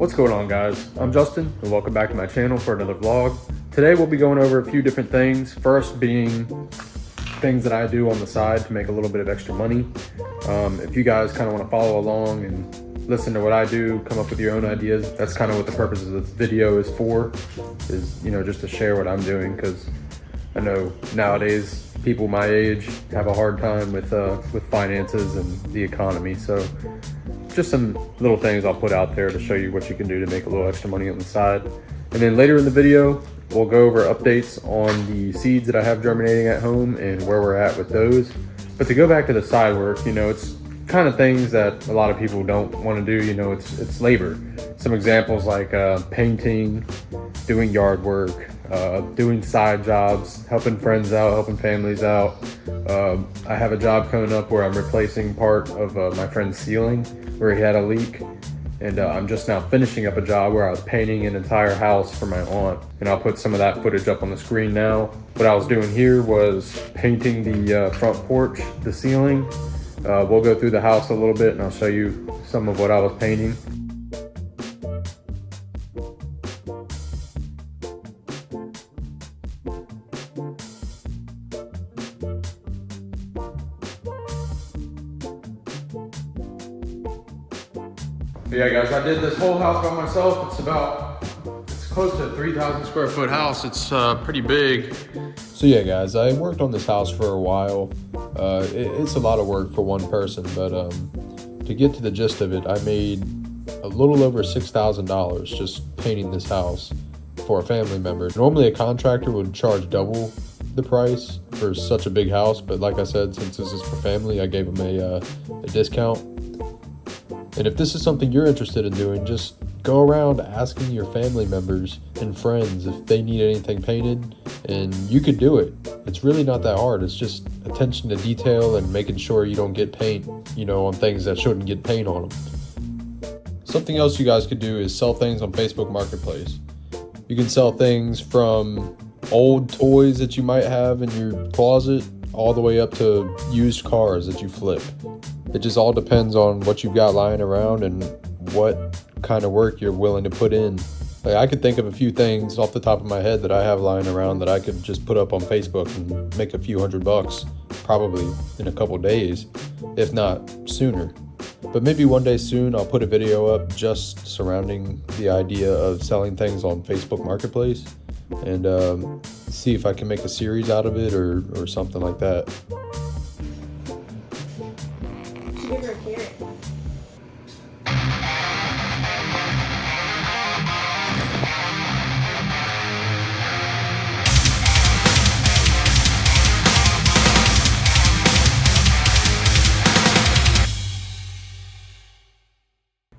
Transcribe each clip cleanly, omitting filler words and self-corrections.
What's going on, guys? I'm Justin and welcome back to my channel for another vlog. Today we'll be going over a few different things. First being things that I do on the side to make a little bit of extra money. If you guys kind of want to follow along and listen to what I do, come up with your own ideas, that's kind of what the purpose of this video is for, is, you know, just to share what I'm doing, because I know nowadays people my age have a hard time with finances and the economy. So just some little things I'll put out there to show you what you can do to make a little extra money on the side. And then later in the video, we'll go over updates on the seeds that I have germinating at home and where we're at with those. But to go back to the side work, you know, it's kind of things that a lot of people don't want to do. You know, it's labor. Some examples like painting, doing yard work, doing side jobs, helping friends out, helping families out. I have a job coming up where I'm replacing part of my friend's ceiling where he had a leak. And I'm just now finishing up a job where I was painting an entire house for my aunt. And I'll put some of that footage up on the screen now. What I was doing here was painting the front porch, the ceiling. We'll go through the house a little bit and I'll show you some of what I was painting. But yeah, guys, I did this whole house by myself. It's close to a 3,000 square foot house. It's pretty big. So yeah, guys, I worked on this house for a while. It's a lot of work for one person, but to get to the gist of it, I made a little over $6,000 just painting this house for a family member. Normally a contractor would charge double the price for such a big house, but like I said, since this is for family, I gave them a discount. And if this is something you're interested in doing, just go around asking your family members and friends if they need anything painted, and you could do it. It's really not that hard. It's just attention to detail and making sure you don't get paint, you know, on things that shouldn't get paint on them. Something else you guys could do is sell things on Facebook Marketplace. You can sell things from old toys that you might have in your closet all the way up to used cars that you flip. It just all depends on what you've got lying around and what kind of work you're willing to put in. Like, I could think of a few things off the top of my head that I have lying around that I could just put up on Facebook and make a few $100 probably in a couple days, if not sooner. But maybe one day soon I'll put a video up just surrounding the idea of selling things on Facebook Marketplace and see if I can make a series out of it or something like that. Give her a carrot.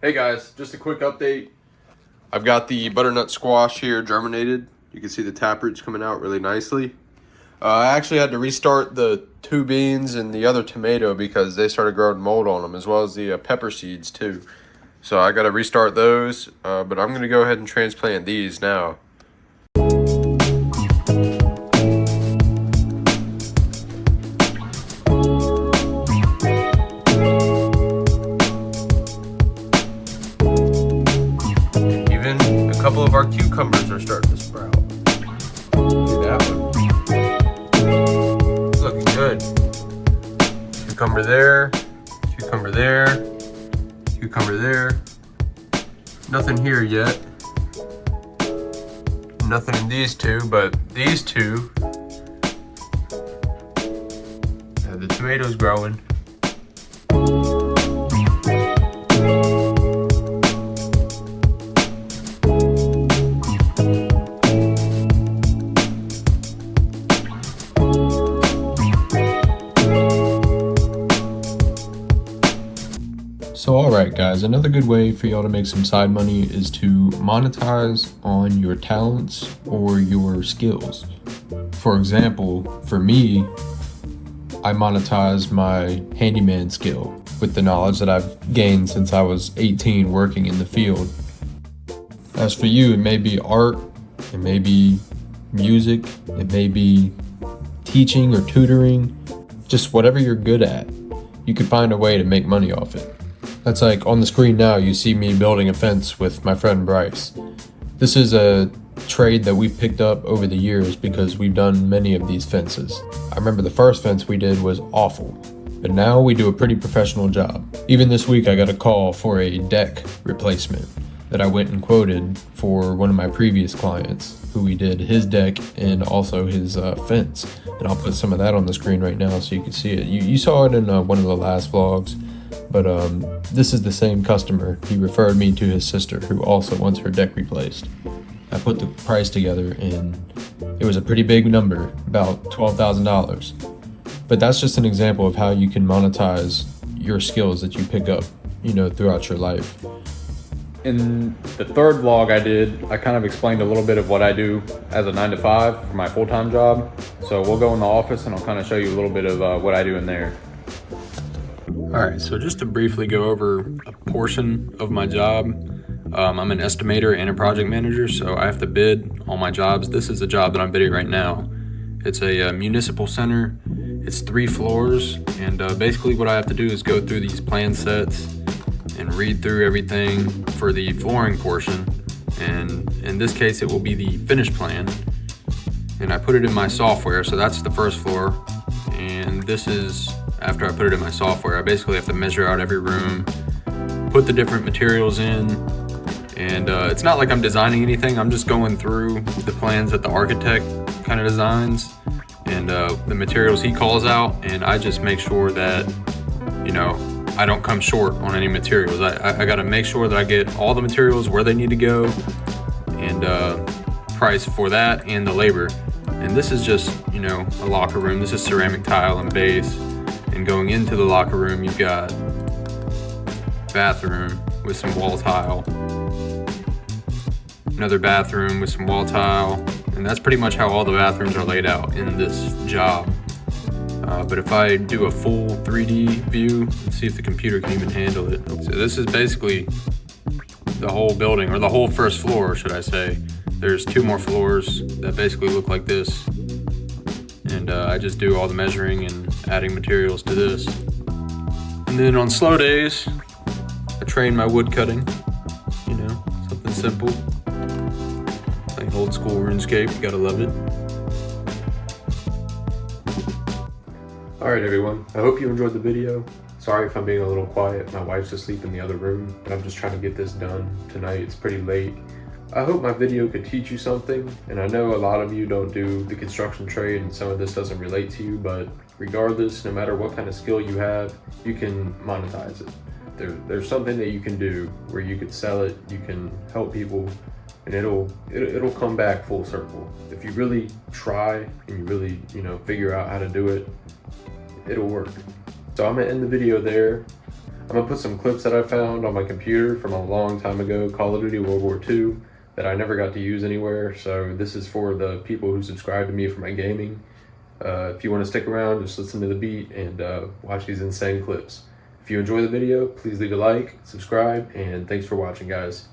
Hey guys, just a quick update. I've got the butternut squash here germinated. You can see the taproots coming out really nicely. I actually had to restart the 2 beans and the other tomato because they started growing mold on them, as well as the pepper seeds too. So I got to restart those, but I'm going to go ahead and transplant these now. Even a couple of our cucumbers are starting to sprout. See that one? Looking good. Cucumber there, cucumber there, cucumber there. Nothing here yet. Nothing in these two, but these two. The tomatoes growing. So alright guys, another good way for y'all to make some side money is to monetize on your talents or your skills. For example, for me, I monetize my handyman skill with the knowledge that I've gained since I was 18 working in the field. As for you, it may be art, it may be music, it may be teaching or tutoring, just whatever you're good at, you could find a way to make money off it. That's like on the screen now, you see me building a fence with my friend Bryce. This is a trade that we've picked up over the years because we've done many of these fences. I remember the first fence we did was awful, but now we do a pretty professional job. Even this week I got a call for a deck replacement that I went and quoted for one of my previous clients who we did his deck and also his fence. And I'll put some of that on the screen right now so you can see it. You saw it in one of the last vlogs, but this is the same customer. He referred me to his sister who also wants her deck replaced. I put the price together and it was a pretty big number, about $12,000. But that's just an example of how you can monetize your skills that you pick up, throughout your life. In the third vlog I did, I kind of explained a little bit of what I do as a 9-to-5 for my full-time job. So we'll go in the office and I'll kind of show you a little bit of what I do in there. All right, so just to briefly go over a portion of my job, I'm an estimator and a project manager, so I have to bid all my jobs. This is a job that I'm bidding right now. It's a municipal center. It's 3 floors, and basically what I have to do is go through these plan sets and read through everything for the flooring portion. And in this case, it will be the finished plan. And I put it in my software, so that's the first floor. And this is after I put it in my software. I basically have to measure out every room, put the different materials in, and it's not like I'm designing anything. I'm just going through the plans that the architect kind of designs and the materials he calls out, and I just make sure that, I don't come short on any materials. I gotta make sure that I get all the materials where they need to go, and price for that and the labor. And this is just, a locker room. This is ceramic tile and base. And going into the locker room, you've got bathroom with some wall tile, another bathroom with some wall tile, and that's pretty much how all the bathrooms are laid out in this job. But if I do a full 3D view, let's see if the computer can even handle it. So this is basically the whole building, or the whole first floor, should I say. There's 2 more floors that basically look like this. And I just do all the measuring and adding materials to this. And then on slow days, I train my wood cutting, something simple. Like old school RuneScape, you gotta love it. Alright everyone, I hope you enjoyed the video. Sorry if I'm being a little quiet, my wife's asleep in the other room, but I'm just trying to get this done tonight. It's pretty late. I hope my video could teach you something, and I know a lot of you don't do the construction trade and some of this doesn't relate to you, but regardless, no matter what kind of skill you have, you can monetize it. There's something that you can do where you could sell it, you can help people, and it'll come back full circle. If you really try and you really, figure out how to do it, it'll work. So I'm gonna end the video there. I'm gonna put some clips that I found on my computer from a long time ago, Call of Duty World War II, that I never got to use anywhere. So this is for the people who subscribe to me for my gaming. If you want to stick around, just listen to the beat and watch these insane clips. If you enjoy the video, please leave a like, subscribe, and thanks for watching, guys.